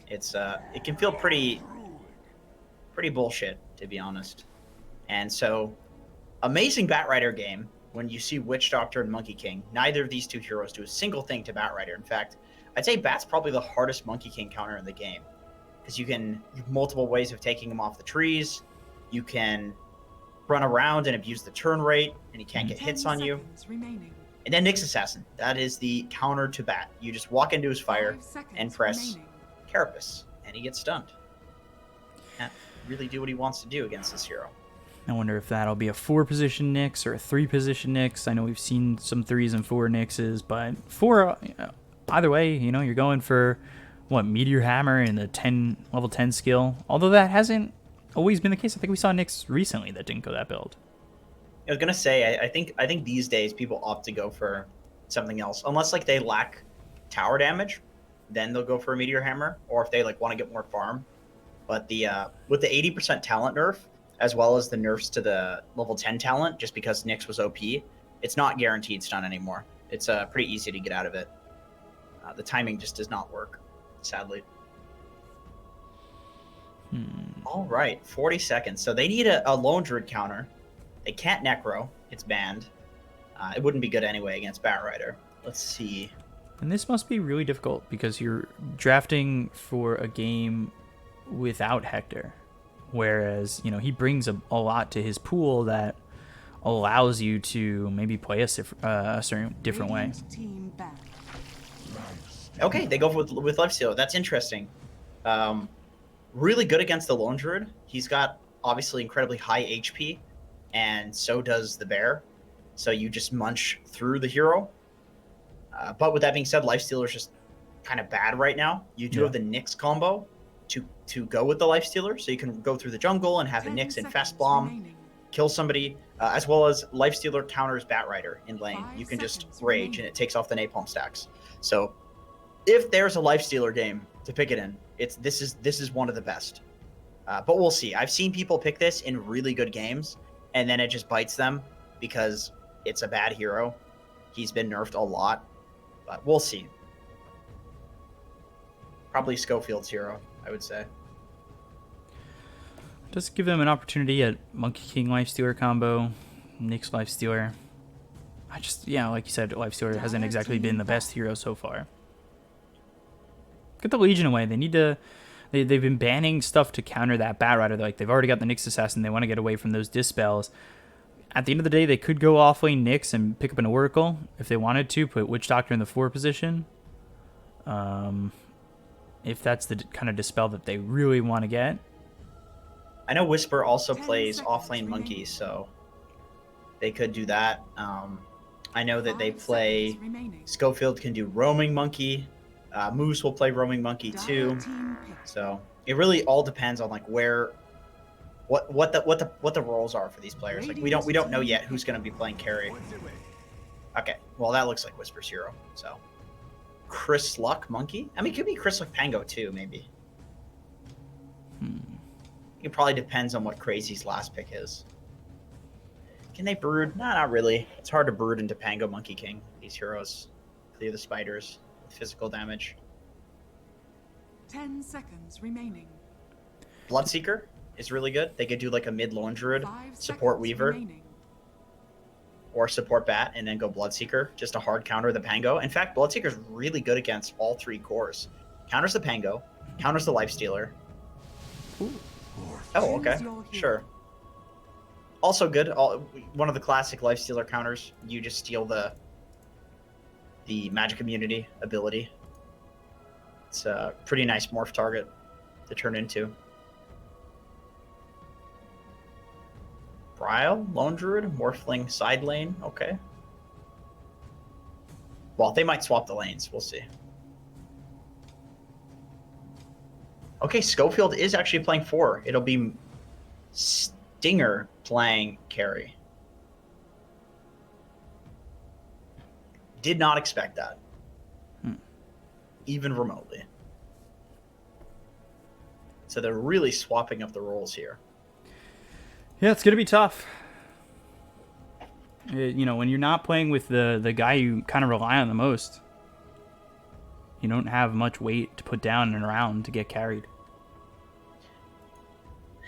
It can feel pretty bullshit, to be honest. And so, amazing Batrider game. When you see Witch Doctor and Monkey King, neither of these two heroes do a single thing to Batrider. In fact, I'd say Bat's probably the hardest Monkey King counter in the game, because you have multiple ways of taking him off the trees. You can run around and abuse the turn rate, and he can't get hits on you. And then Nyx Assassin. That is the counter to Bat. You just walk into his fire and press Carapace, and he gets stunned. Can't really do what he wants to do against this hero. I wonder if that'll be a 4-position Nyx or a 3-position Nyx. I know we've seen some 3s and 4 Nyxes, but 4, either way, you're going for, Meteor Hammer and the level 10 skill. Although that hasn't always been the case. I think we saw Nyx recently that didn't go that build. I was gonna say, I think these days people opt to go for something else, unless they lack tower damage, then they'll go for a Meteor Hammer, or if they want to get more farm. But with the 80% talent nerf, as well as the nerfs to the level 10 talent, just because Nyx was OP, it's not guaranteed stun anymore. It's pretty easy to get out of it. The timing just does not work, sadly. All right, 40 seconds. So they need a Lone Druid counter. They can't Necro. It's banned. It wouldn't be good anyway against Batrider. Let's see. And this must be really difficult because you're drafting for a game without Hector. Whereas, he brings a lot to his pool that allows you to maybe play a certain different way. Okay, they go with Lifesteal. That's interesting. Really good against the Lone Druid. He's got obviously incredibly high HP, and so does the bear. So you just munch through the hero. But with that being said, Lifestealer is just kind of bad right now. You do have the Nyx combo to go with the Lifestealer, so you can go through the jungle and have a Nyx and Fast Bomb, kill somebody, as well as Lifestealer counters Batrider in lane. You can just rage, and it takes off the Napalm stacks. So if there's a Lifestealer game to pick it in, this is one of the best. But we'll see. I've seen people pick this in really good games, and then it just bites them because it's a bad hero. He's been nerfed a lot, but we'll see. Probably Schofield's hero, I would say. Just give them an opportunity at Monkey King Lifestealer combo, Nyx Lifestealer. Like you said, Lifestealer hasn't exactly been the best hero so far. Get the Legion away. They need to. They've been banning stuff to counter that Batrider. They've already got the Nyx Assassin. They want to get away from those dispels. At the end of the day, they could go offlane Nyx and pick up an Oracle if they wanted to. Put Witch Doctor in the 4 position. If that's the kind of dispel that they really want to get. I know Whisper also plays offlane Monkey, so they could do that. I know that they play. Schofield can do roaming Monkey. Moose will play roaming Monkey too. So it really all depends on what the roles are for these players. We don't know yet who's going to be playing carry. Okay, well that looks like Whisper's hero. So Chris Luck Monkey. I mean, it could be Chris Luck Pango too, maybe. It probably depends on what Crazy's last pick is. Can they brood? Nah, not really. It's hard to brood into Pango Monkey King. These heroes clear the spiders with physical damage. 10 seconds remaining. Bloodseeker is really good. They could do a mid Lone Druid, support Weaver, or support Bat, and then go Bloodseeker, just a hard counter the Pango. In fact, Bloodseeker is really good against all 3 cores. Counters the Pango, counters the Lifestealer. Ooh. Oh, okay, sure. Also good. One of the classic Lifestealer counters. You just steal the Magic Immunity ability. It's a pretty nice morph target to turn into. Bryle, Lone Druid, Morphling side lane. Okay. Well, they might swap the lanes. We'll see. Okay, Schofield is actually playing 4. It'll be Stinger playing carry. Did not expect that. Even remotely. So they're really swapping up the roles here. Yeah, it's going to be tough. When you're not playing with the guy you kind of rely on the most, You don't have much weight to put down and around to get carried.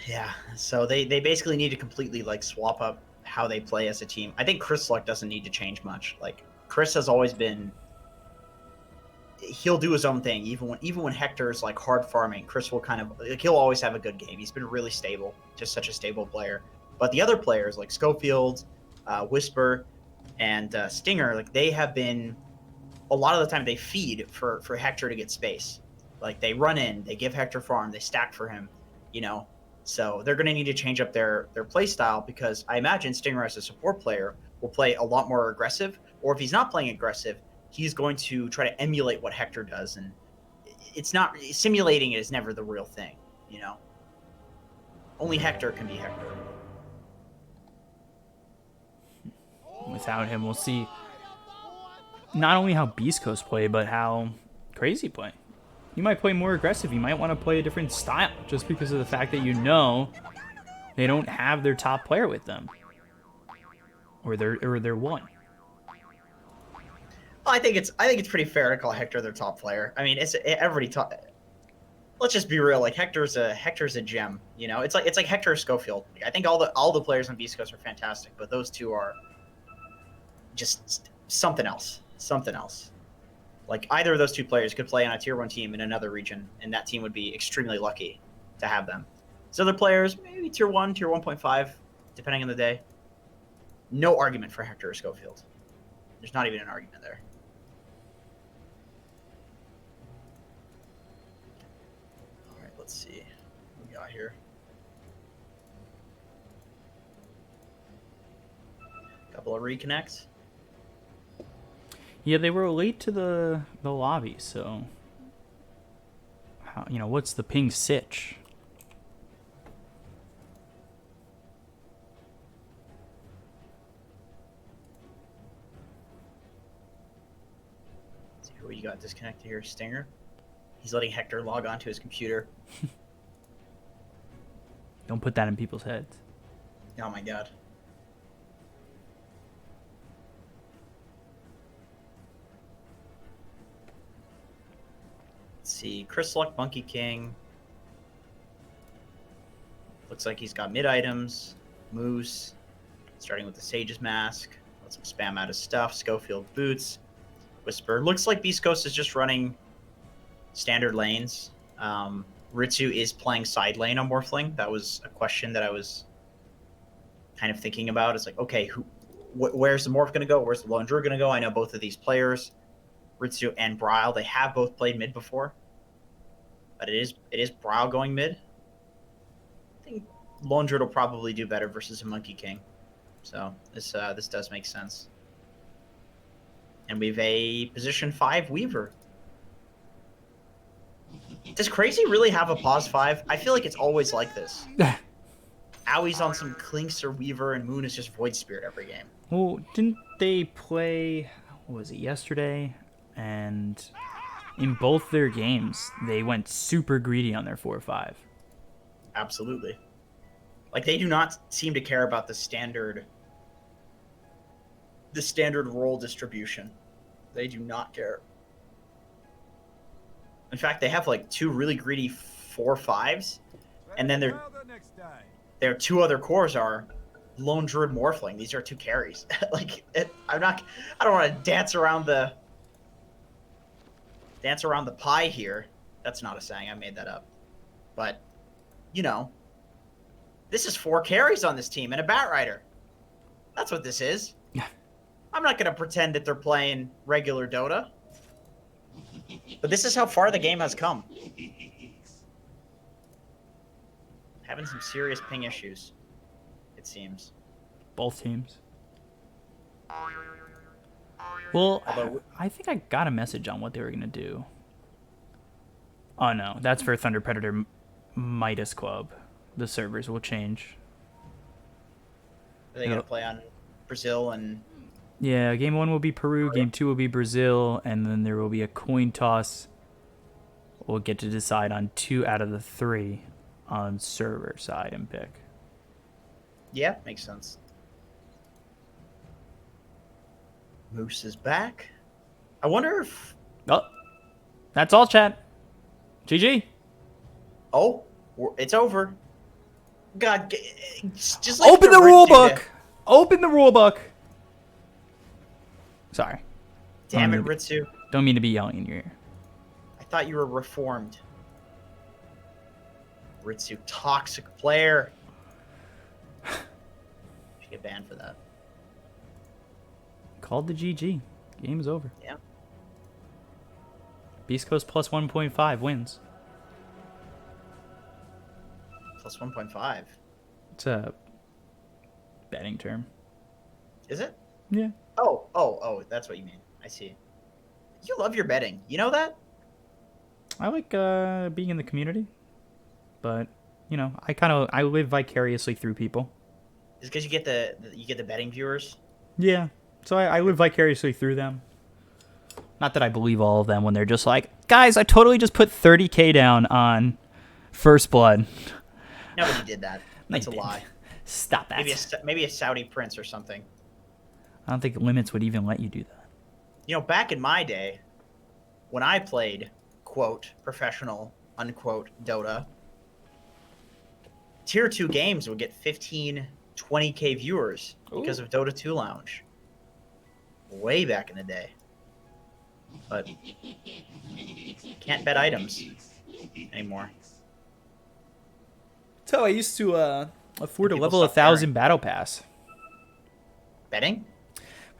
Yeah, so they basically need to completely like swap up how they play as a team. I think Chris Luck doesn't need to change much. Like Chris has always been, he'll do his own thing. Even when Hector's like hard farming, Chris will kind of like, he'll always have a good game. He's been really stable, just such a stable player. But the other players like Schofield, Whisper, and Stinger, like they have been, a lot of the time they feed for Hector to get space. Like they run in, they give Hector farm, they stack for him, you know. So they're going to need to change up their play style, because I imagine Stinger as a support player will play a lot more aggressive, or if he's not playing aggressive, he's going to try to emulate what Hector does, and it's not, simulating it is never the real thing, you know. Only Hector can be Hector. Without him, we'll see not only how Beast Coast play, but how Crazy play. You might play more aggressive. You might want to play a different style, just because of the fact that you know they don't have their top player with them, or they're one. I think it's pretty fair to call Hector their top player. I mean, everybody top. Let's just be real. Like Hector's a gem. You know, it's like Hector or Schofield. I think all the players on Beast Coast are fantastic, but those two are just something else. Something else. Like either of those two players could play on a tier 1 team in another region, and that team would be extremely lucky to have them. So other players, maybe tier 1, tier 1.5, depending on the day. No argument for Hector or Schofield. There's not even an argument there. All right, let's see what we got here. Couple of reconnects. Yeah, they were late to the lobby, so how, what's the ping sitch? Let's see who you got disconnected here. Stinger. He's letting Hector log onto his computer. Don't put that in people's heads. Oh my god. See, Chris Luck, Monkey King. Looks like he's got mid items. Moose, starting with the Sage's Mask. Let's him spam out his stuff. Schofield boots. Whisper. Looks like Beast Coast is just running standard lanes. Ritsu is playing side lane on Morphling. That was a question that I was kind of thinking about. It's like, okay, where's the Morph going to go? Where's the Lone Druid going to go? I know both of these players, Ritsu and Bryle, they have both played mid before. But it is Bryle going mid. I think Lone Druid will probably do better versus a Monkey King. So this does make sense. And we have a position 5 Weaver. Does Crazy really have a pause 5? I feel like it's always like this. Aui's on some Clinks or Weaver, and Moon is just Void Spirit every game. Well, didn't they play, what was it, yesterday? And in both their games, they went super greedy on their 4-5. Absolutely. Like, they do not seem to care about the standard role distribution. They do not care. In fact, they have like 2 really greedy 4-5s, and then their 2 other cores are Lone Druid, Morphling. These are 2 carries. Like, I don't want to dance around the pie here. That's not a saying. I made that up. But, this is 4 carries on this team and a Bat Rider. That's what this is. Yeah. I'm not going to pretend that they're playing regular Dota. But this is how far the game has come. Having some serious ping issues, it seems. Both teams. Well, Although, I think I got a message on what they were going to do. Oh, no. That's for Thunder Predator Midas Club. The servers will change. are they going to play on Brazil and... Yeah, game 1 will be Peru, game 2 will be Brazil, and then there will be a coin toss. We'll get to decide on 2 out of the 3 on server side and pick. Yeah, makes sense. Moose is back. I wonder if... Oh, That's all, chat. GG. Oh, it's over. God, just leave Open it to the rule Ritsu to- book. Open the rule book. Sorry. Damn it, Ritsu. Don't mean to be yelling in your ear. I thought you were reformed. Ritsu, toxic player. Should get banned for that. Called the GG. Game is over. Yeah. Beast Coast plus 1.5 wins. Plus 1.5. It's a betting term. Is it? Yeah. Oh, that's what you mean. I see. You love your betting. You know that? I like being in the community, but you know, I live vicariously through people. Is because you get the betting viewers? Yeah. So I live vicariously through them. Not that I believe all of them when they're just like, guys, I totally just put 30K down on First Blood. Nobody did that. That's a They did. lie. Stop that. Maybe a Saudi prince or something. I don't think limits would even let you do that. You know, back in my day, when I played, quote, professional, unquote, Dota, tier 2 games would get 15, 20K viewers because of Dota 2 Lounge. Way back in the day. But can't bet items anymore. So I used to afford a People level stop 1,000 battle pass. Betting?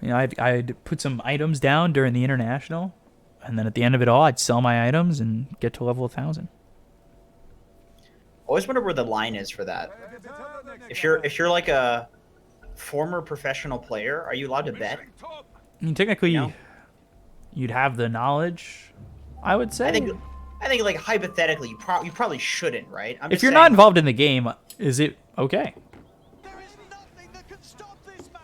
You know, I'd put some items down during the international, and then at the end of it all, I'd sell my items and get to level 1,000. Always wonder where the line is for that. If you're like a former professional player, are you allowed to bet? I mean, technically, No. you'd have the knowledge, I would say. I think like hypothetically, you probably shouldn't, right? I'm If just you're saying, not involved in the game, is it okay? There is nothing that can stop this man.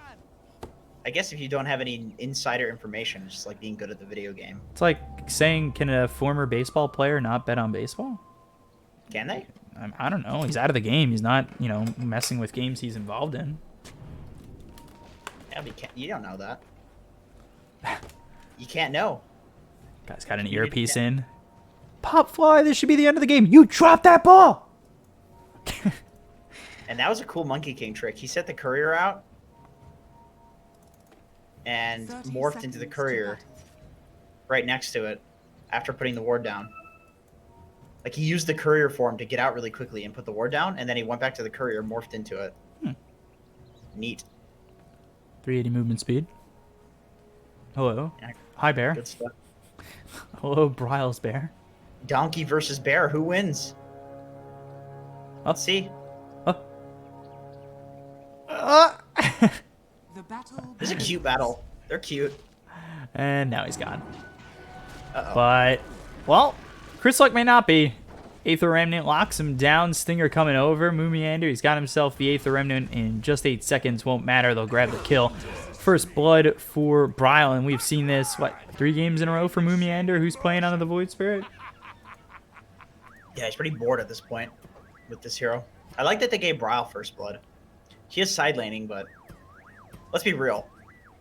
I guess if you don't have any insider information, it's just like being good at the video game. It's like saying, can a former baseball player not bet on baseball? Can they? I don't know. He's out of the game. He's not, you know, messing with games he's involved in. Yeah, but you don't know that. You can't know. Guy's got an You earpiece didn't- in. Pop fly, this should be the end of the game. You dropped that ball! And that was a cool Monkey King trick. He set the courier out and 30 morphed into the seconds to courier right next to it after putting the ward down. Like, he used the courier form to get out really quickly and put the ward down, and then he went back to the courier, morphed into it. Neat. 380 movement speed. Hello. Yeah, Hi, Bear. good stuff. Hello, Bryles Bear. Donkey versus bear. Who wins? Let's see. The battle. This is a cute battle. They're cute. And now he's gone. Uh-oh. But, well, Chris Luck may not be. Aether Remnant locks him down. Stinger coming over. Moomiander, he's got himself the Aether Remnant in just 8 seconds. Won't matter. They'll grab the kill. First blood for Bryle, and we've seen this, 3 games in a row for Moomiander, who's playing under the Void Spirit? Yeah, he's pretty bored at this point with this hero. I like that they gave Bryle first blood. He is side laning, but let's be real.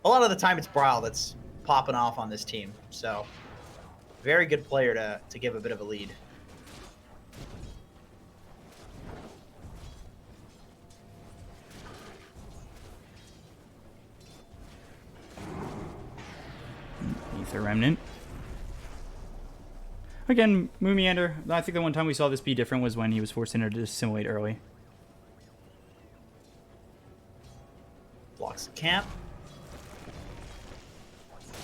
A lot of the time it's Bryle that's popping off on this team. So, very good player to give a bit of a lead. Aether Remnant. Again, Moomiander, I think the one time we saw this be different was when he was forced into assimilate early. Blocks the camp.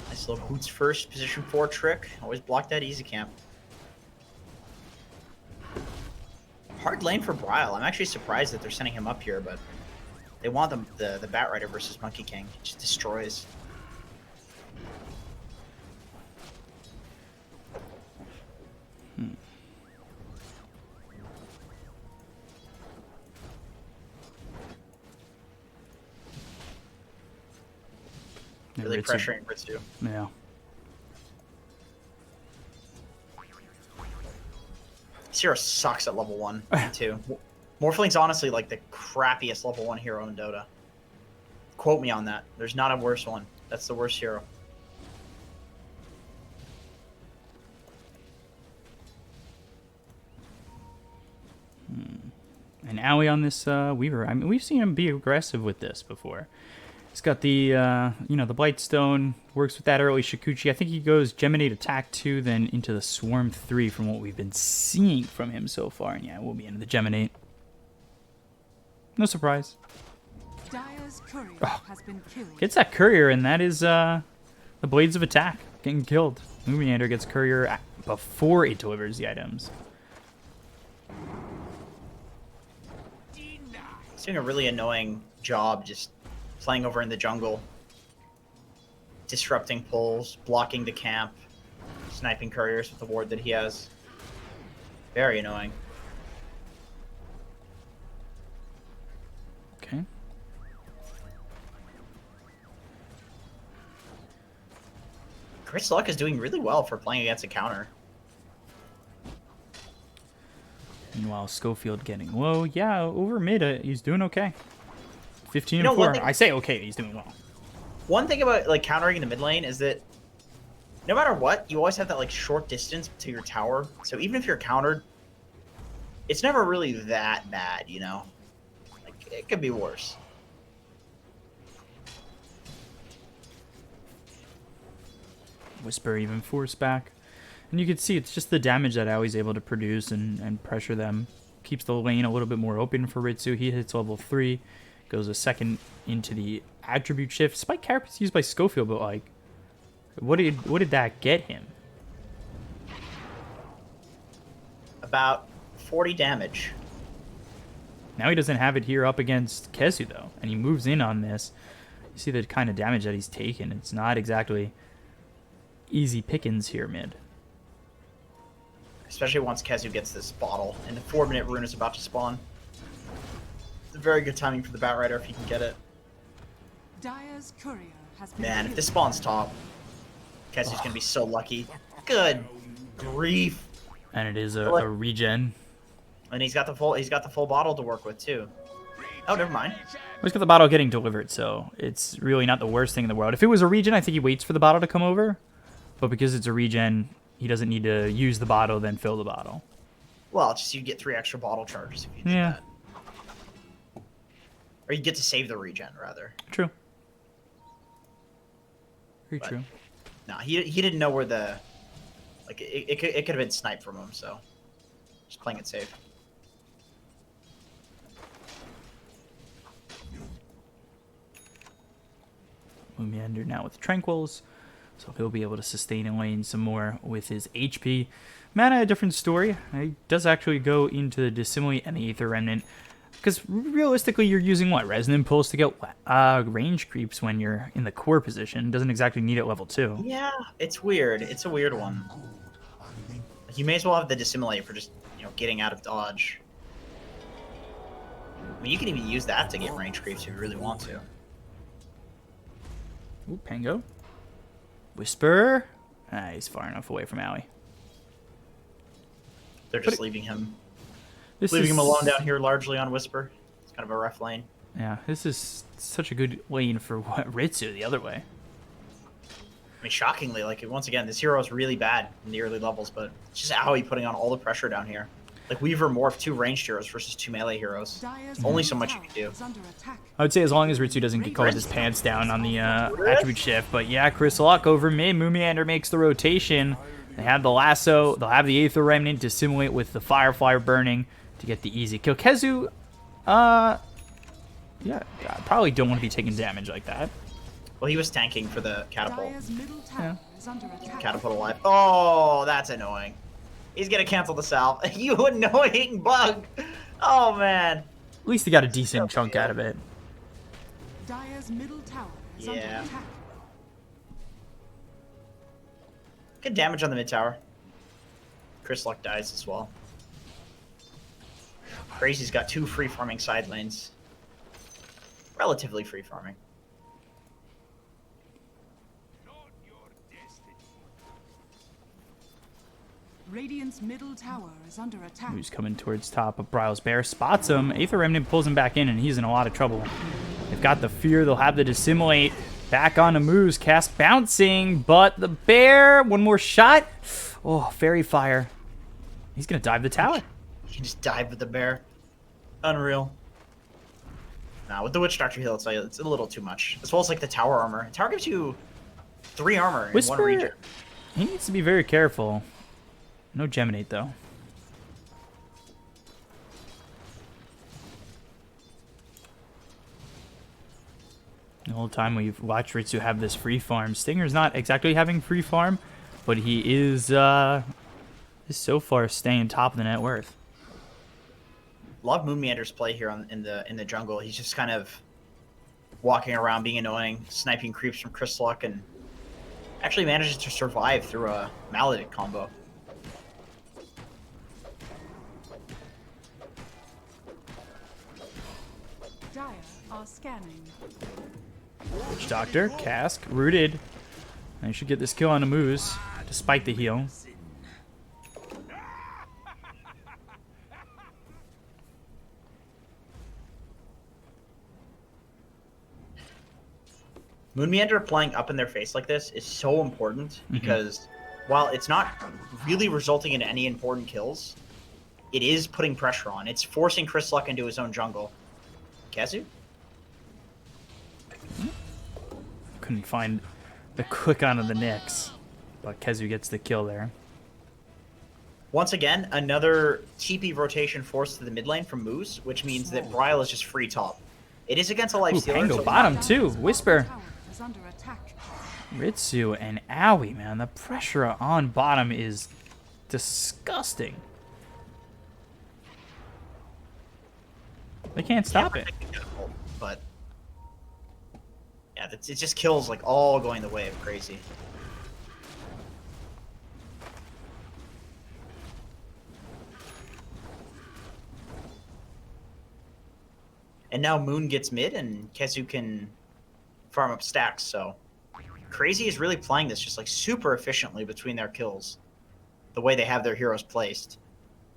Nice little boots first, position 4 trick. Always block that easy camp. Hard lane for Bryle. I'm actually surprised that they're sending him up here, but they want the Bat Rider versus Monkey King. He just destroys. Really pressuring Ritsu. Yeah. This hero sucks at level 1 and 2. Morphling's honestly like the crappiest level 1 hero in Dota. Quote me on that. There's not a worse one. That's the worst hero. And Owie on this Weaver. I mean, we've seen him be aggressive with this before. He's got the, you know, the Blightstone. Works with that early Shikuchi. I think he goes Geminate Attack 2, then into the Swarm 3 from what we've been seeing from him so far. And yeah, we'll be into the Geminate. No surprise. Dyer's courier has been killed. Gets that Courier, and that is the Blades of Attack getting killed. Moomiander gets Courier before it delivers the items. He's doing a really annoying job just playing over in the jungle. Disrupting pulls, blocking the camp, sniping couriers with the ward that he has. Very annoying. Okay. Chris Luck is doing really well for playing against a counter. Meanwhile, Schofield getting low. Yeah, over mid, he's doing okay. 15 You know, and one 4. thing- I say okay, he's doing well. One thing about like countering in the mid lane is that no matter what, you always have that like short distance to your tower. So even if you're countered, it's never really that bad, you know? Like it could be worse. Whisper even force back. And you can see it's just the damage that Owie's able to produce and pressure them. Keeps the lane a little bit more open for Ritsu. He hits level 3. Goes a second into the attribute shift. Spike Carapace used by Schofield, but like, what did that get him? About 40 damage. Now he doesn't have it here up against Kezu though, and he moves in on this. You see the kind of damage that he's taken. It's not exactly easy pickings here mid. Especially once Kezu gets this bottle and the 4-minute rune is about to spawn. It's a very good timing for the Batrider if he can get it. Dyer's courier has been Man, if killed. this spawns top, Kezu's gonna be so lucky. Good grief. And it is a regen. And he's got the full bottle to work with too. Oh, never mind. He's got the bottle getting delivered, so it's really not the worst thing in the world. If it was a regen, I think he waits for the bottle to come over. But because it's a regen, he doesn't need to use the bottle, then fill the bottle. Well, just you get 3 extra bottle charges if you do Yeah. that. Or you get to save the regen, rather. True. Very But- true. No, he didn't know where the... Like, it could have been sniped from him, so... Just playing it safe. Moomiander now with Tranquils, so he'll be able to sustain in lane some more with his HP. Mana, a different story. He does actually go into the Dissimulate and the Aether Remnant, because realistically you're using, what, Resonant Pulse to get range creeps when you're in the core position. Doesn't exactly need it level 2. Yeah, it's weird. It's a weird one. You may as well have the Dissimulate for just, you know, getting out of dodge. I mean, you can even use that to get range creeps if you really want to. Ooh, Pango. Whisper. He's far enough away from Owie. They're just leaving him This leaving is- him alone down here largely on Whisper. It's kind of a rough lane. Yeah, this is such a good lane for what Ritsu the other way. I mean, shockingly, like, once again, this hero is really bad in the early levels, but it's just Aoi putting on all the pressure down here. Like, Weaver morphed 2 ranged heroes versus 2 melee heroes. Dyer's Only middle so much you tower can do. is under attack. I would say as long as Ritsu doesn't get caught with his pants down on the attribute shift. But yeah, Chris Luck over mid. Moomiander makes the rotation. They have the lasso. They'll have the Aether Remnant to simulate with the Firefly burning to get the easy kill. Kezu, yeah, I probably don't want to be taking damage like that. Well, he was tanking for the catapult. Dyer's middle tower is under attack. Catapult alive. Oh, that's annoying. He's gonna cancel the salve. You annoying bug. Oh, man. At least he got a decent chunk out of it. Dyer's middle tower is under Yeah. attack. Good damage on the mid tower. Chris Luck dies as well. Crazy's got 2 free farming side lanes. Relatively free farming. Radiant's middle tower is under attack. Who's coming towards top, but Bryle's Bear spots him. Aether Remnant pulls him back in, and he's in a lot of trouble. They've got the Fear. They'll have the Dissimulate. Back on to Moose. Cast bouncing, but the Bear, one more shot. Oh, Fairy Fire. He's going to dive the tower. He just died with the bear. Unreal. Nah, with the Witch Doctor heal, it's a little too much. As well as like the tower armor. Tower gives you 3 armor in one region. Whisper, he needs to be very careful. No Geminate, though. The whole time we've watched Ritsu have this free farm. Stinger's not exactly having free farm, but he is so far staying top of the net worth. Love Moon Meander's play here in the jungle. He's just kind of walking around, being annoying, sniping creeps from Crystallock, and actually manages to survive through a Maledict combo. Dire are scanning. Witch Doctor, Cask, rooted. I should get this kill on a Moose, despite the heal. Moon Meander playing up in their face like this is so important because while it's not really resulting in any important kills, it is putting pressure on. It's forcing Crystallock into his own jungle. Kazu? Couldn't find the quick on of the Nyx, but Kezu gets the kill there. Once again, another TP rotation forced to the mid lane from Moose, which means that Bryle is just free top. It is against a lifestealer. Pango so bottom too. Whisper. Tower is under attack. Ritsu and Aoi, man. The pressure on bottom is disgusting. They can't stop it. But yeah, it just kills like all going the way of crazy. And now Moon gets mid, and Kezu can farm up stacks. So Crazy is really playing this just like super efficiently between their kills, the way they have their heroes placed.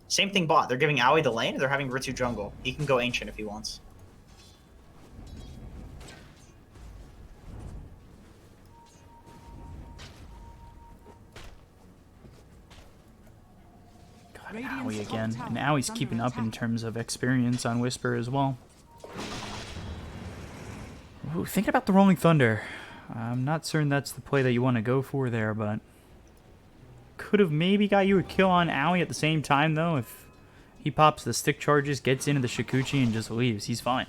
Same thing bot. They're giving Aoi the lane, and they're having Ritsu jungle. He can go Ancient if he wants. God, Aoi again. And Aoi's keeping up in terms of experience on Whisper as well. Ooh, thinking about the Rolling Thunder. I'm not certain that's the play that you want to go for there, but could have maybe got you a kill on Aoi at the same time, though. If he pops the stick charges, gets into the Shikuchi, and just leaves, he's fine.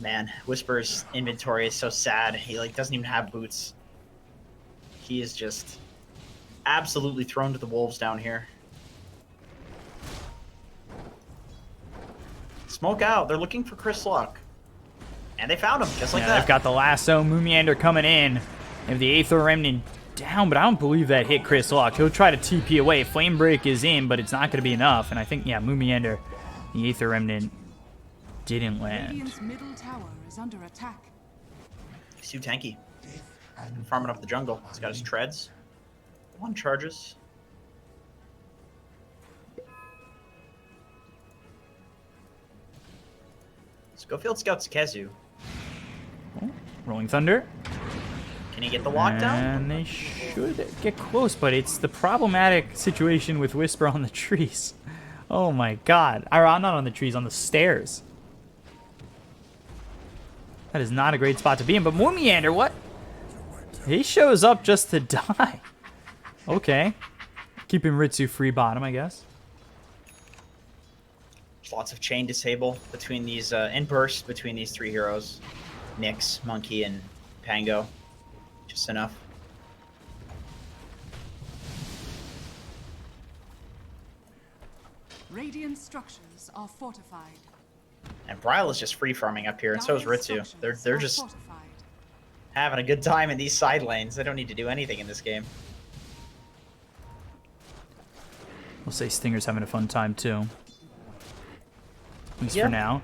Man, Whisper's inventory is so sad. He like doesn't even have boots. He is just absolutely thrown to the wolves down here. Smoke out. They're looking for Crystallock. And they found him, just like that. They've got the lasso. Moomiander coming in. They have the Aether Remnant down, but I don't believe that hit Crystallock. He'll try to TP away. Flame Break is in, but it's not going to be enough. And I think, yeah, Moomiander, the Aether Remnant didn't land. Radiant's middle tower is under attack. He's too tanky. Farming up the jungle. He's got his treads. 1 charges. Schofield scouts Kezu. Rolling Thunder. Can he get the lockdown? And they should get close, but it's the problematic situation with Whisper on the trees. Oh my god. Or, not on the trees, on the stairs. That is not a great spot to be in, but Moomiander, what? He shows up just to die. Okay. Keeping Ritsu free bottom, I guess. There's lots of chain disable between these, and burst between these 3 heroes. Nyx, Monkey, and Pango. Just enough. Radiant structures are fortified. And Bryle is just free farming up here, and so is Dire Ritsu. structures They're are just fortified. having a good time in these side lanes. They don't need to do anything in this game. We'll say Stinger's having a fun time, too. At least Yeah. for now.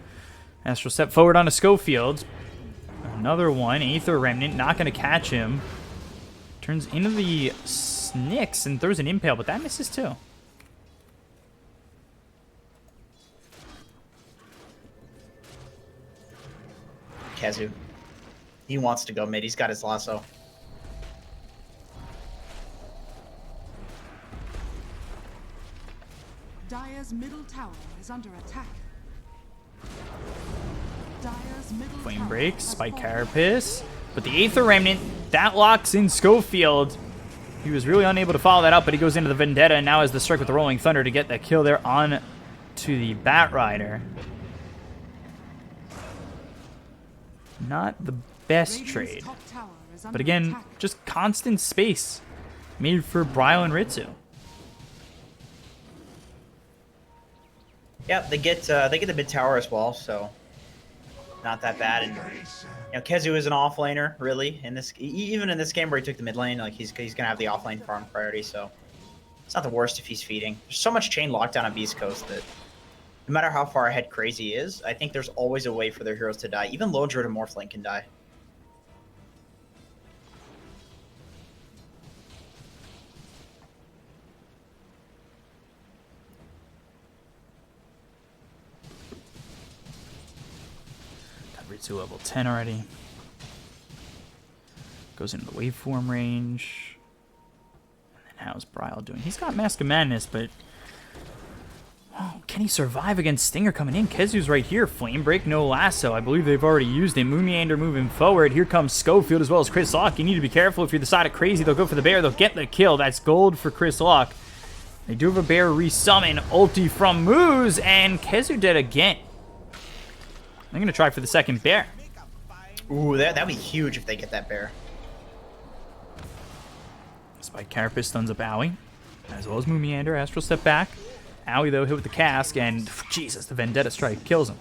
Astral step forward onto Schofield. Another one. Aether Remnant. Not going to catch him. Turns into the Nyx and throws an Impale, but that misses, too. Kezu. He wants to go mid. He's got his lasso. Dire's middle tower is under attack. Dire's middle Flame tower break, has Spike fallen. Carapace. But the Aether Remnant, that locks in Schofield. He was really unable to follow that up, but he goes into the Vendetta and now has the strike with the Rolling Thunder to get that kill there on to the Bat Rider. Not the best Radiant's trade. top tower is under But again, attack. just constant space made for Bryle and Ritsu. Yeah, they get the mid tower as well, so not that bad. And Kezu is an off laner, really. In this, even in this game where he took the mid lane, like he's gonna have the off lane farm priority, so it's not the worst if he's feeding. There's so much chain lockdown on Beast Coast that no matter how far ahead Crazy is, I think there's always a way for their heroes to die. Even Lone Druid and Morphlane can die. Got Ritsu level 10 already. Goes into the waveform range. And then how's Bryle doing? He's got Mask of Madness, but oh, can he survive against Stinger coming in? Kezu's right here. Flame Break, no lasso. I believe they've already used it. Moonmeander moving forward. Here comes Schofield as well as Chris Locke. You need to be careful if you're the side of Crazy. They'll go for the bear. They'll get the kill. That's gold for Chris Locke. They do have a bear resummon. Ulti from Moose, and Kezu dead again. I'm going to try for the second bear. Ooh, that'd be huge if they get that bear. Spike Carapace stuns up Owie, as well as Moonmeander. Astral step back. Owie, though, hit with the cask, and Jesus, the Vendetta strike kills him.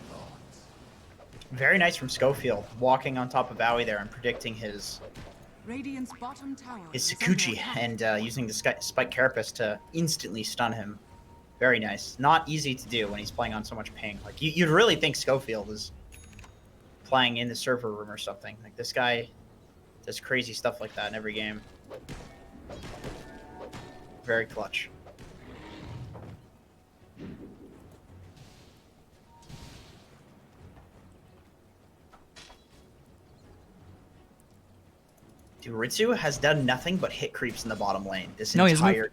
Very nice from Schofield, walking on top of Owie there and predicting his Radiant's bottom tower is under Sakuchi attack. and using the Spike Carapace to instantly stun him. Very nice. Not easy to do when he's playing on so much ping. Like you'd really think Schofield is playing in the server room or something. Like this guy does crazy stuff like that in every game. Very clutch. Dude, Ritsu has done nothing but hit creeps in the bottom lane this No, he hasn't entire.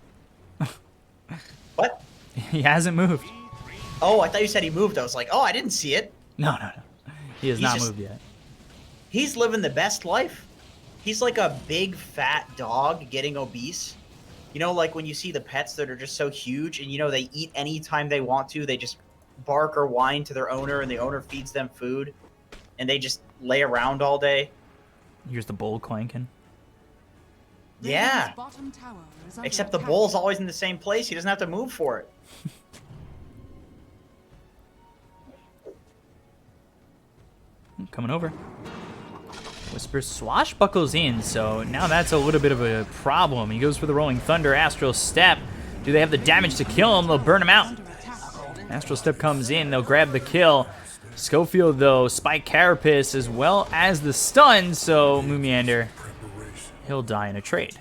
What? He hasn't moved. Oh, I thought you said he moved. I was like, oh, I didn't see it. No. He has He's not just- moved yet. He's living the best life. He's like a big fat dog getting obese. You know, like when you see the pets that are just so huge and, you know, they eat anytime they want to. They just bark or whine to their owner and the owner feeds them food. And they just lay around all day. Here's the bowl clanking. Yeah. Radiant's bottom tower is under Except the attack. bull's always in the same place. He doesn't have to move for it. Coming over. Whisper swashbuckles in, so now that's a little bit of a problem. He goes for the Rolling Thunder, Astral Step. Do they have the damage to kill him? They'll burn him out. Under attack. Astral Step comes in, they'll grab the kill. Schofield, though, Spike Carapace, as well as the stun, so Moonmeander, he'll die in a trade.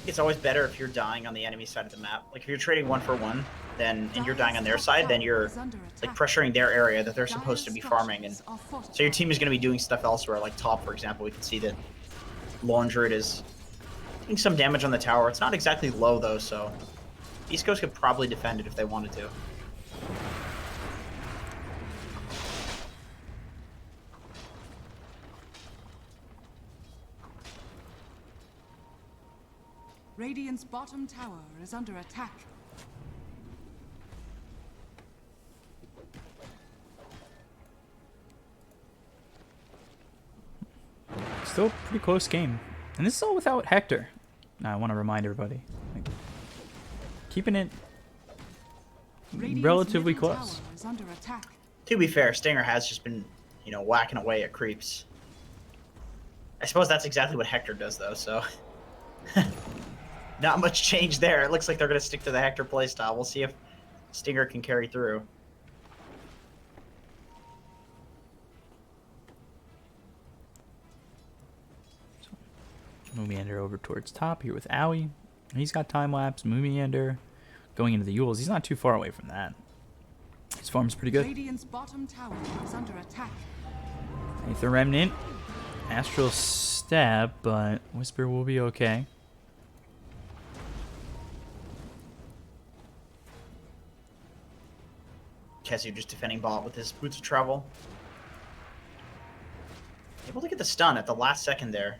It's always better if you're dying on the enemy side of the map. Like if you're trading 1-for-1, then and you're dying on their side, then you're like pressuring their area that they're supposed to be farming, and so your team is going to be doing stuff elsewhere. Like top, for example, we can see that Lone Druid is doing some damage on the tower. It's not exactly low though, so East Coast could probably defend it if they wanted to. Radiant's bottom tower is under attack. Still a pretty close game. And this is all without Hector. Now, I want to remind everybody. Like, keeping it Radiant's relatively middle close. tower is under attack. To be fair, Stinger has just been, you know, whacking away at creeps. I suppose that's exactly what Hector does though, so not much change there. It looks like they're going to stick to the Hector playstyle. We'll see if Stinger can carry through. Moonmeander over towards top here with Owie. He's got time lapse. Moonmeander going into the Yules. He's not too far away from that. His farm's pretty good. Radiant's bottom tower is under attack. Aether Remnant. Astral Step, but Whisper will be okay. Kezu just defending bot with his boots of travel. Able to get the stun at the last second there.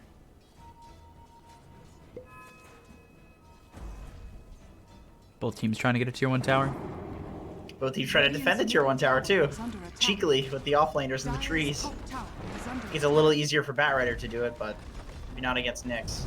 Both teams trying to get a tier 1 tower. Both teams trying to defend the tier 1 tower too. Cheekily with the offlaners in the trees. It's a little easier for Batrider to do it, but maybe not against Nyx.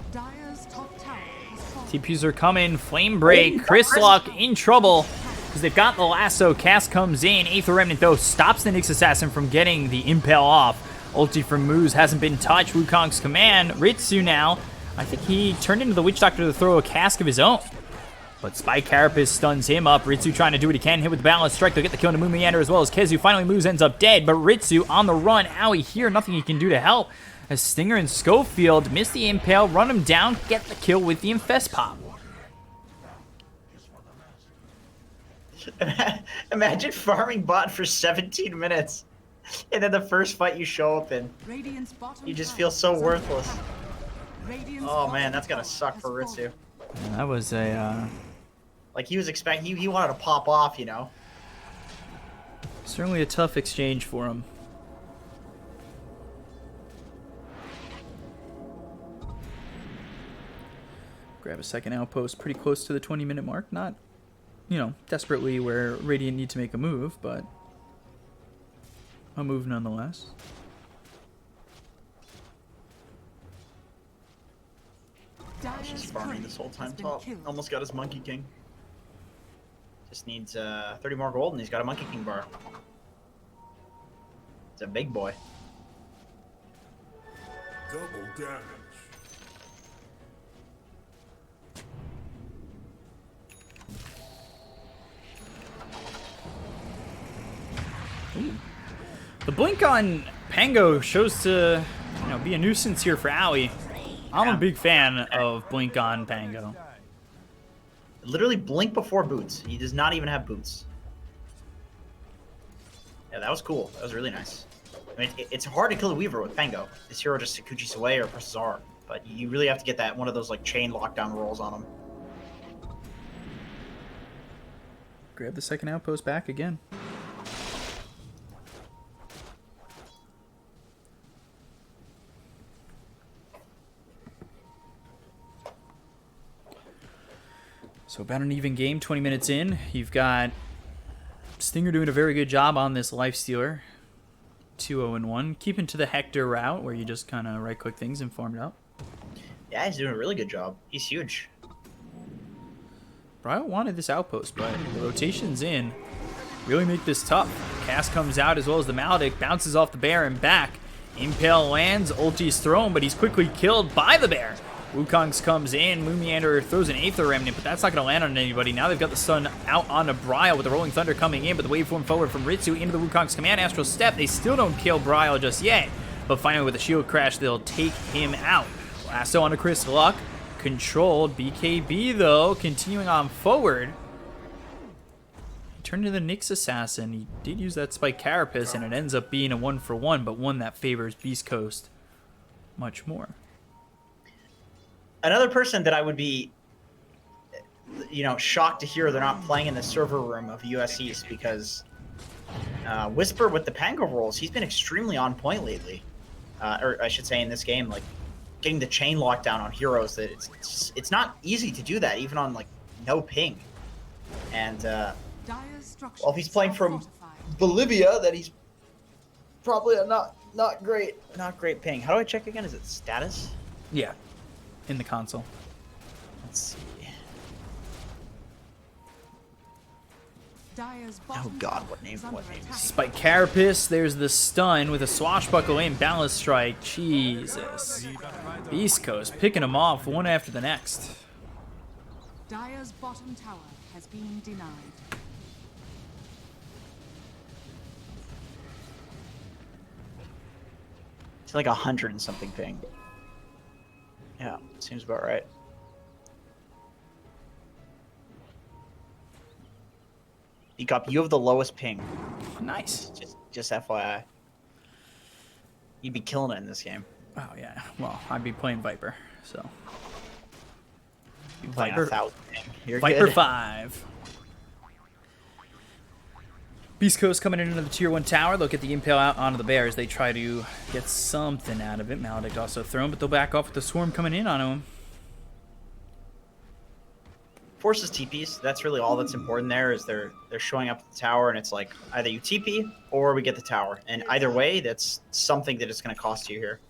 TPs are coming. Flame break. Chrysalok in trouble because they've got the lasso. Cast comes in. Aether Remnant, though, stops the Nyx Assassin from getting the impale off. Ulti from Moose hasn't been touched. Wukong's command. Ritsu now. I think he turned into the Witch Doctor to throw a cask of his own. But Spike Carapace stuns him up. Ritsu trying to do what he can. Hit with the balance strike. They'll get the kill into Mumiander as well as Kezu. Finally, Moose ends up dead. But Ritsu on the run. Owie here. Nothing he can do to help. As Stinger and Schofield miss the impale. Run him down. Get the kill with the Infest Pop. Imagine farming bot for 17 minutes. And then the first fight you show up in, you just feel so worthless. Oh man, that's gonna suck for Ritsu. Yeah, that was a... Like he was expecting, he wanted to pop off, you know. certainly a tough exchange for him. Grab a second outpost pretty close to the 20-minute mark. Not, you know, desperately where Radiant need to make a move, but a move nonetheless. Just farming this whole time top. Almost got his Monkey King. Just needs 30 more gold and he's got a Monkey King bar. It's a big boy. Double damage. Ooh. The blink on Pango shows to, you know, be a nuisance here for Owie. I'm a big fan of blink on Pango. Literally blink before boots. He does not even have boots. Yeah, that was cool. That was really nice. I mean, it's hard to kill a Weaver with Pango. This hero just Sakuchis away or presses R. But you really have to get that one of those like chain lockdown rolls on him. Grab the second outpost back again. So about an even game, 20 minutes in. You've got Stinger doing a very good job on this Lifestealer. 2-0-1. Keeping to the Hector route where you just kind of right-click things and farm it up. Yeah, he's doing a really good job. He's huge. Brio wanted this outpost, but the rotations in really make this tough. Cast comes out as well as the Maledict. Bounces off the bear and back. Impale lands. Ulti's thrown, but he's quickly killed by the bear. Wukong's comes in. Mumiander throws an Aether Remnant, but that's not going to land on anybody. Now they've got the stun out onto Brile with the Rolling Thunder coming in, but the waveform forward from Ritsu into the Wukong's command. Astral Step. They still don't kill Brile just yet, but finally with a shield crash, they'll take him out. Lasso onto Chrysalok. Controlled. BKB, though, continuing on forward. He turned into the Nyx Assassin. He did use that Spike Carapace, and it ends up being a 1-for-1, but one that favors Beast Coast much more. Another person that I would be, you know, shocked to hear they're not playing in the server room of US East because Whisper with the Pango rolls, he's been extremely on point lately. Or I should say in this game, like getting the chain lockdown on heroes that it's not easy to do that even on like no ping. And well, if he's playing from Bolivia, then he's probably a not great ping. How do I check again? Is it status? Yeah. In the console. Let's see. Oh god, what name is he? Spike Carapace, there's the stun with a swashbuckle aim balance strike. Jesus. Beast Coast picking them off one after the next. Dire's bottom tower has been denied. It's like 100 and something ping. Yeah, seems about right. Bkop, you have the lowest ping. Nice. Just FYI. You'd be killing it in this game. Oh yeah. Well, I'd be playing Viper, so. You're playing 1,000 ping. You're Viper good. 5. Beast Coast coming into the tier 1 tower. They'll get the impale out onto the bear as they try to get something out of it. Maledict also thrown, but they'll back off with the swarm coming in on him. Forces TPs. That's really all that's important there. Is they're showing up at the tower, and it's like either you TP or we get the tower. And either way, that's something that it's going to cost you here.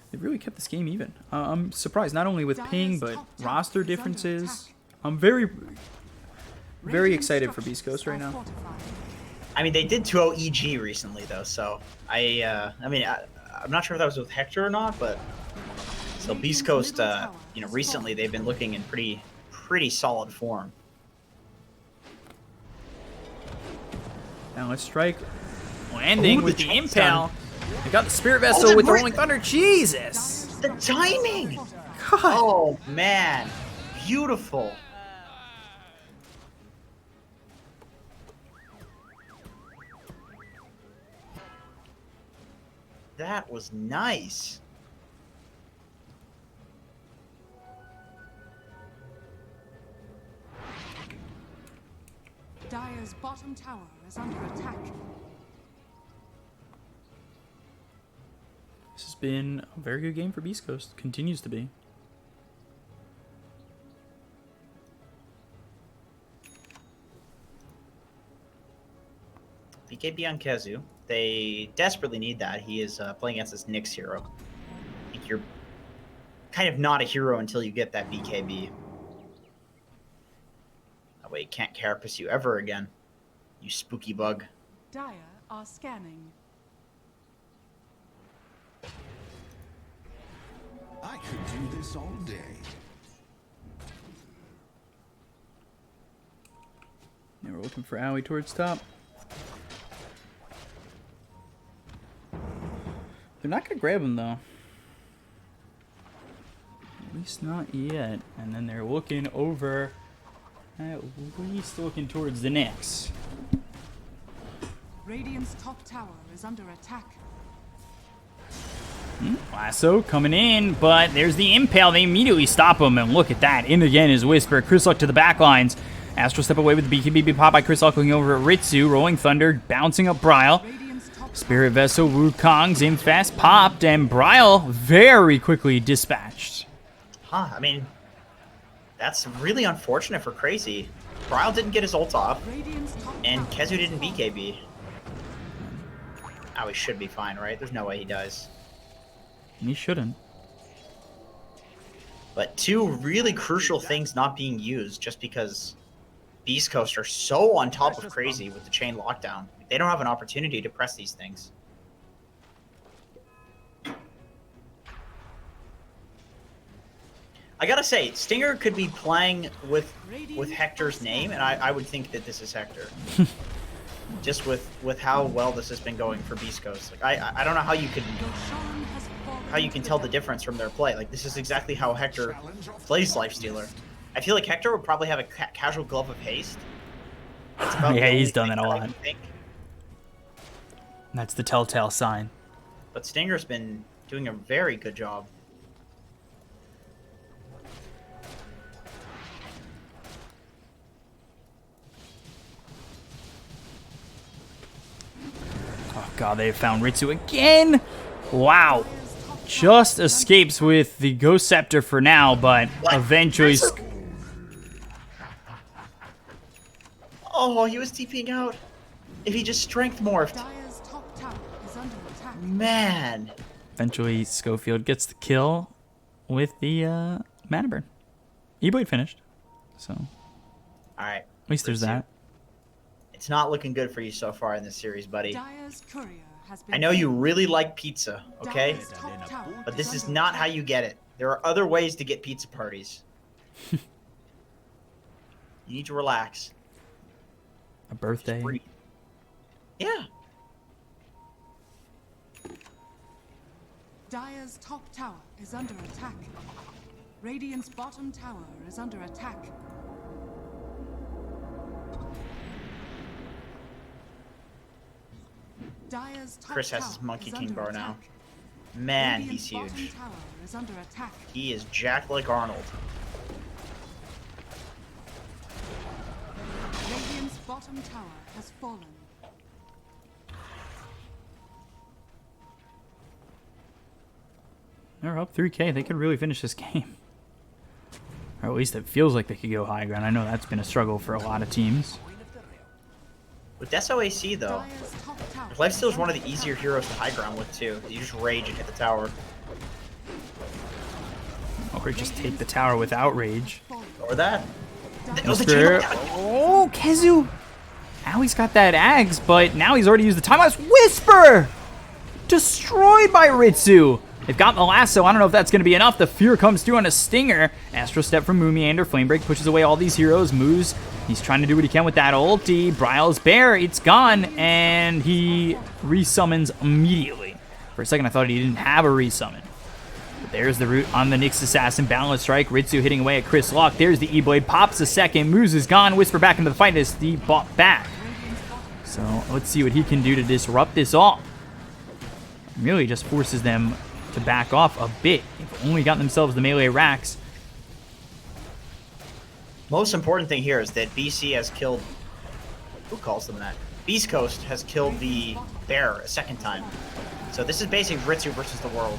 They really kept this game even. I'm surprised, not only with ping, but roster differences. I'm very excited for Beast Coast right now. I mean, they did 2-0 EG recently, though, so I'm not sure if that was with Hector or not, but so Beast Coast, recently they've been looking in pretty solid form. Now let's strike. Landing with the impale. They got the Spirit Oh, Vessel with the Rolling Thunder. Jesus! The timing! God. Oh, man. Beautiful. That was nice. Dire's bottom tower is under attack. This has been a very good game for Beast Coast. Continues to be. BKB on Kezu. They desperately need that. He is playing against this Nyx hero. I think you're kind of not a hero until you get that BKB. That way he can't carapace you ever again. You spooky bug. Dire are scanning. I could do this all day. Now we're looking for Owie towards top. They're not gonna grab him though. At least not yet. And then they're looking over. At least looking towards the Nyx. Radiant's top tower is under attack. Lasso coming in, but there's the impale. They immediately stop him, and look at that. In again is Whisper. Chrysalk to the back lines. Astral step away with the BKB pop by Chrysalk, looking over at Ritsu. Rolling Thunder, bouncing up Bryle. Spirit Vessel, Wukong's in fast popped, and Bryle very quickly dispatched. Huh, I mean, that's really unfortunate for Crazy. Bryle didn't get his ult off, and Kezu didn't BKB. Now he should be fine, right? There's no way he dies. He shouldn't. But two really crucial things not being used just because Beast Coast are so on top of Crazy with the chain lockdown. They don't have an opportunity to press these things. I gotta say, Stinger could be playing with Hector's name, and I would think that this is Hector. Just with how well this has been going for Beast Coast. Like I don't know how you can tell the difference from their play. Like this is exactly how Hector plays Lifestealer. I feel like Hector would probably have a casual glove of haste. That's about Yeah, the he's only done thing that a I lot. think. That's the telltale sign. But Stinger's been doing a very good job. Oh god, they found Ritsu again! Wow. Just escapes with the Ghost Scepter for now, but eventually... Oh, he was TPing out. If he just strength morphed. Dire's top tower is under attack. Man. Eventually, Schofield gets the kill with the mana burn. E-Blade finished, so Alright. at least there's that. It's not looking good for you so far in this series, buddy. Dire's courier has been I know you really like pizza, okay? Dire's top tower But this is under not attack. how you get it. There are other ways to get pizza parties. You need to relax. A birthday. Breathe. Yeah. Dire's top tower is under attack. Radiant's bottom tower is under attack. Dire's top Chris has his tower Monkey is King under bar now. attack. Man, Radiant's he's bottom huge. tower is under attack. He is jacked like Arnold. Radiant's bottom tower has fallen. They're up 3K. They could really finish this game. Or at least it feels like they could go high ground. I know that's been a struggle for a lot of teams. With SOAC though, Dire's top tower Lifesteal is is one of under the easier attack. heroes to high ground with too. You just rage and hit the tower. Or just take the tower without rage. Or that. It was a Whisper. chain link. Oh, Kezu. Now he's got that Ags, but now he's already used the time lapse. Whisper! Destroyed by Ritsu. They've got the lasso. I don't know if that's going to be enough. The fear comes through on a stinger. Astro Step from Moomiander. Flame Break pushes away all these heroes. Moves. He's trying to do what he can with that ulti. Bryle's Bear. It's gone. And he resummons immediately. For a second, I thought he didn't have a resummon. But there's the root on the Nyx Assassin. Balance Strike. Ritsu hitting away at Chris Luck. There's the E-Blade. Pops a second. Moves is gone. Whisper back into the fight as the bought back. So let's see what he can do to disrupt this all. Really just forces them to back off a bit. They've only got themselves the melee racks. Most important thing here is that BC has killed. Who calls them that? Beast Coast has killed the bear a second time. So this is basically Ritsu versus the world.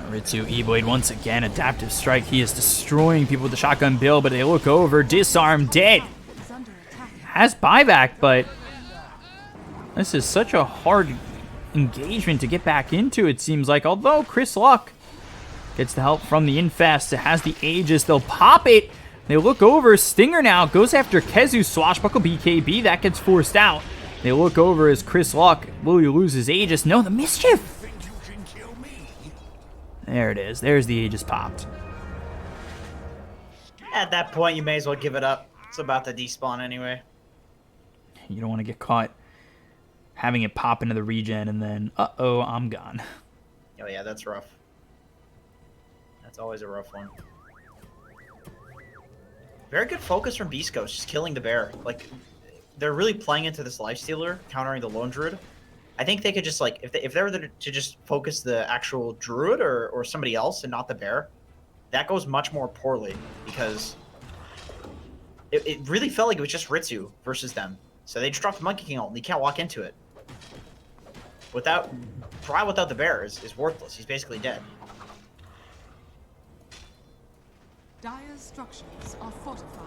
Ritsu E-Blade once again. Adaptive Strike. He is destroying people with the shotgun bill, but they look over. Disarm dead. Is under attack. Has buyback, but this is such a hard engagement to get back into, it seems like. Although Chris Luck gets the help from the Infest. It has the Aegis. They'll pop it. They look over. Stinger now goes after Kezu. Swashbuckle BKB. That gets forced out. They look over as Chris Luck. Will he lose his Aegis? No, the mischief. There it is. There's the Aegis popped. At that point, you may as well give it up. It's about to despawn anyway. You don't want to get caught having it pop into the regen and then, uh-oh, I'm gone. Oh yeah, that's rough. That's always a rough one. Very good focus from Beast Coast, just killing the bear. Like, they're really playing into this Lifestealer, countering the Lone Druid. I think they could just, like, if they were to just focus the actual Druid or somebody else and not the bear, that goes much more poorly because it really felt like it was just Ritsu versus them. So they just dropped the Monkey King ult and you can't walk into it. Without the bear is worthless. He's basically dead. Dire's structures are fortified.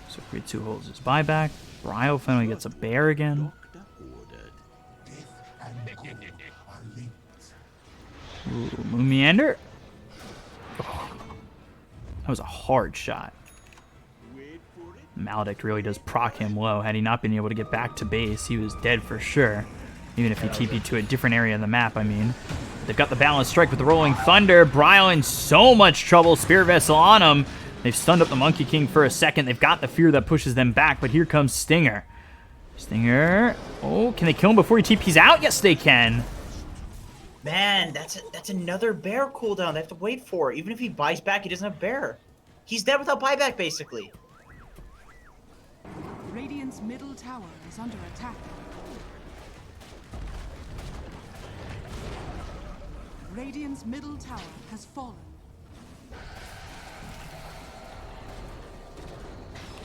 So Ritsu holds his buyback. Bryo finally gets a bear again. Ooh, Moomiander. Oh, that was a hard shot. Maledict really does proc him low. Had he not been able to get back to base, he was dead for sure. Even if he TP'd to a different area of the map, I mean. They've got the Balanced Strike with the Rolling Thunder. Bryo in so much trouble. Spear Vessel on him. They've stunned up the Monkey King for a second. They've got the fear that pushes them back, but here comes Stinger. Stinger. Oh, can they kill him before he TP's out? Yes, they can. Man, that's another bear cooldown. They have to wait for. Even if he buys back, he doesn't have bear. He's dead without buyback, basically. Radiant's middle tower is under attack. Radiant's middle tower has fallen.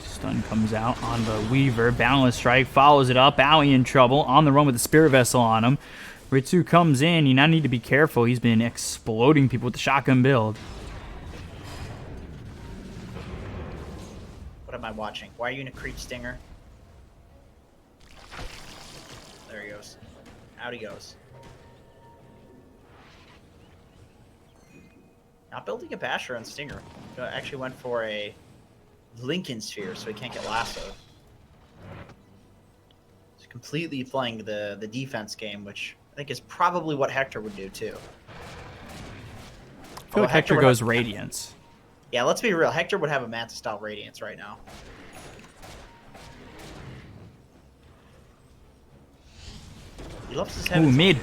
Stun comes out on the Weaver. Balance Strike follows it up. Owie in trouble. On the run with the Spirit Vessel on him. Ritsu comes in. You now need to be careful. He's been exploding people with the shotgun build. What am I watching? Why are you in a creep Stinger? There he goes. Out he goes. Not building a Basher on Stinger. Actually went for a Lincoln Sphere so he can't get lassoed. He's completely playing the defense game, which I think is probably what Hector would do too. I feel like Hector goes Radiance. Yeah, let's be real. Hector would have a Manta style Radiance right now. He loves his head. Ooh, mid.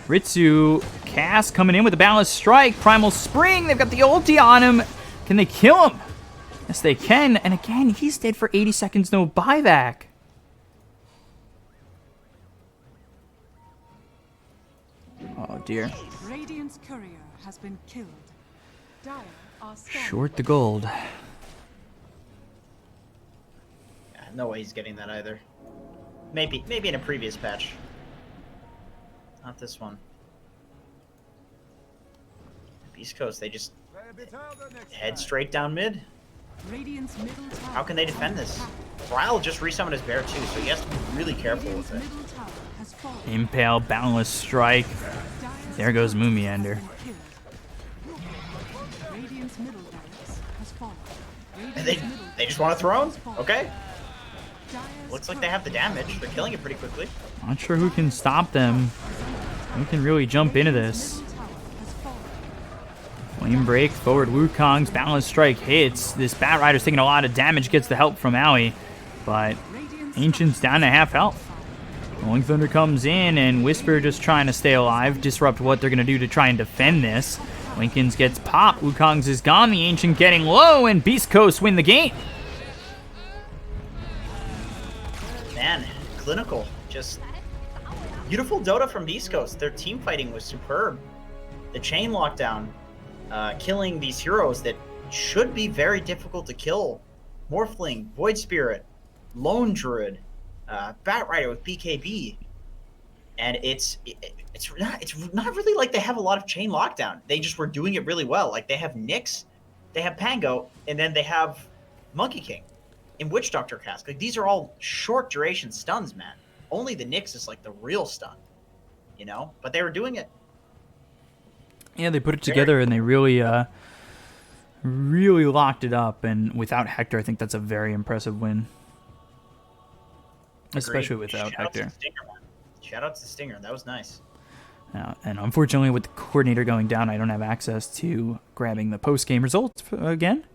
Ritsu, Cass coming in with a Balanced Strike. Primal Spring. They've got the ulti on him. Can they kill him? Yes, they can. And again, he's dead for 80 seconds, no buyback. Oh, dear. Radiant's courier has been killed. Dire are scanning. Short the gold. Yeah, no way he's getting that either. Maybe in a previous patch. Not this one. Beast Coast, they just head straight down mid. Radiant's middle tower. How can they defend this? Ryle just resummoned his bear too, so he has to be really careful with Radiant's it. middle tower has fallen. Impale, Boundless Strike. Dire's There goes middle Moomy tower Ender. has been killed. Radiant's middle barracks has fallen. And Radiant's middle they just want a throne? has fallen. Okay. Dire's Looks like they have the damage. They're killing it pretty quickly. Not sure who can stop them. Who can really jump into this? middle tower has fallen. Flame Break, forward Wukong's Boundless Strike hits. This Bat Rider's taking a lot of damage, gets the help from Owie. But Radiant's Ancient's down to half health. Rolling Thunder comes in, and Whisper just trying to stay alive, disrupt what they're going to do to try and defend this. Lincoln's gets popped, Wukong's is gone, the Ancient getting low, and Beast Coast win the game. Man, clinical. Just beautiful Dota from Beast Coast. Their team fighting was superb. The chain lockdown, killing these heroes that should be very difficult to kill. Morphling, Void Spirit, Lone Druid, Bat Rider with BKB. And it's not really like they have a lot of chain lockdown. They just were doing it really well. Like they have Nyx, they have Pango, and then they have Monkey King in Witch Doctor Cask. Like these are all short duration stuns, man. Only the Nyx is like the real stun, you know? But they were doing it. Yeah, they put it together, and they really, really locked it up. And without Hector, I think that's a very impressive win. Especially Agreed. without Shout out to Hector. the Stinger, man. Shout out to the Stinger. That was nice. And unfortunately, with the coordinator going down, I don't have access to grabbing the post-game results again.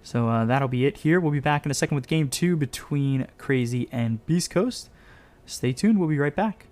So that'll be it here. We'll be back in a second with Game 2 between Crazy and Beast Coast. Stay tuned. We'll be right back.